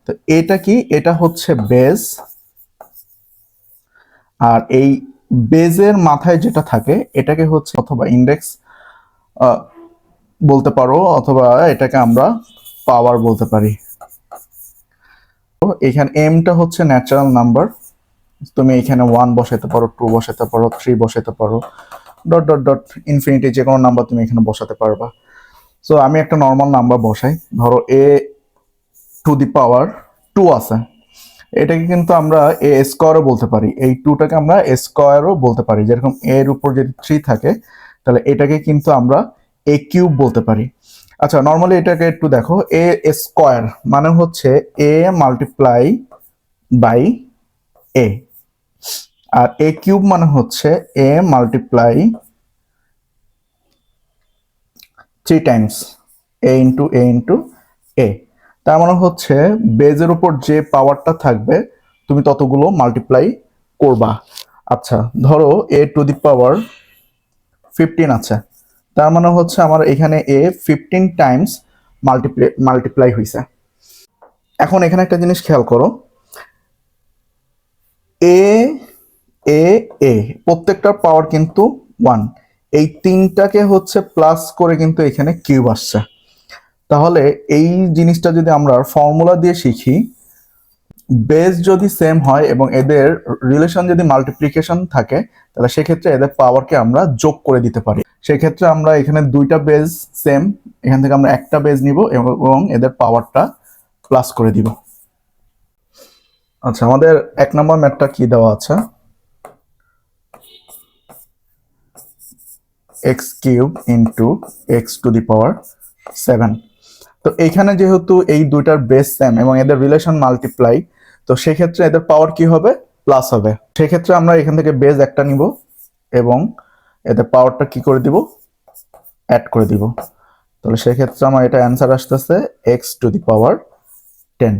তো এটা কি, এটা হচ্ছে বেজ, আর এই বেজের মাথায় যেটা থাকে এটাকে হচ্ছে অথবা ইন্ডেক্স বলতে পারো, অথবা এটাকে আমরা পাওয়ার বলতে পারি। তো এখানে এমটা হচ্ছে ন্যাচারাল নাম্বার, তুমি এখানে 1 বসাতে পারো, 2 বসাতে পারো, 3 বসাতে পারো, ডট ডট ডট ইনফিনিটি যে কোনো নাম্বার তুমি এখানে বসাতে পারবা। সো আমি একটা নর্মাল নাম্বার বসাই, ধরো এ টু দি পাওয়ার 2 আছে, এটাকে কিন্তু আমরা এ স্কোয়ারও বলতে পারি, এই 2টাকে আমরা স্কোয়ারও বলতে পারি। যেরকম এর উপর যদি 3 থাকে তাহলে এটাকে কিন্তু আমরা এ কিউব বলতে পারি। আচ্ছা, নর্মালি এটাকে একটু দেখো, এ স্কোয়ার মানে হচ্ছে এ মাল্টিপ্লাই বাই এ, আর এ কিউব মানে হচ্ছে A multiply 3 times A into A into A. তার মানে হচ্ছে বেজের উপর যে পাওয়ারটা থাকবে তুমি ততগুলো মাল্টিপ্লাই করবা। আচ্ছা, ধরো এ টু দি পাওয়ার 15 আছে, তার মানে হচ্ছে আমার এখানে এ 15 টাইমস মাল্টিপ্লাই হয়েছে। এখন এখানে একটা জিনিস খেয়াল করো, এ এ এ প্রত্যেকটার পাওয়ার কিন্তু 1, এই তিনটাকে হচ্ছে প্লাস করে কিন্তু এখানে কিউব আসছে। তাহলে এই জিনিসটা যদি আমরা ফর্মুলা দিয়ে শিখি, বেস যদি সেম হয় এবং এদের রিলেশন যদি মাল্টিপ্লিকেশন থাকে, তাহলে সেক্ষেত্রে এদের পাওয়ারকে আমরা যোগ করে দিতে পারি। সেক্ষেত্রে আমরা এখানে দুইটা বেস সেম, এখান থেকে আমরা একটা বেস নিব এবং এদের পাওয়ারটা প্লাস করে দিব। আচ্ছা, আমাদের 1 নম্বর ম্যাথটা কি দেওয়া আছে, x cube into x to the power 7। তো এইখানে যেহেতু এই দুইটার বেস সেম এবং এদের রিলেশন মাল্টিপ্লাই, তো সেক্ষেত্রে এদের পাওয়ার কি হবে, প্লাস হবে। সেক্ষেত্রে আমরা এখান থেকে বেস একটা নিব এবং এদের পাওয়ারটা কি করে দিব, অ্যাড করে দিব। তাহলে সেক্ষেত্রে আমার এটা অ্যান্সার আসতেছে এক্স টু দি পাওয়ার 10।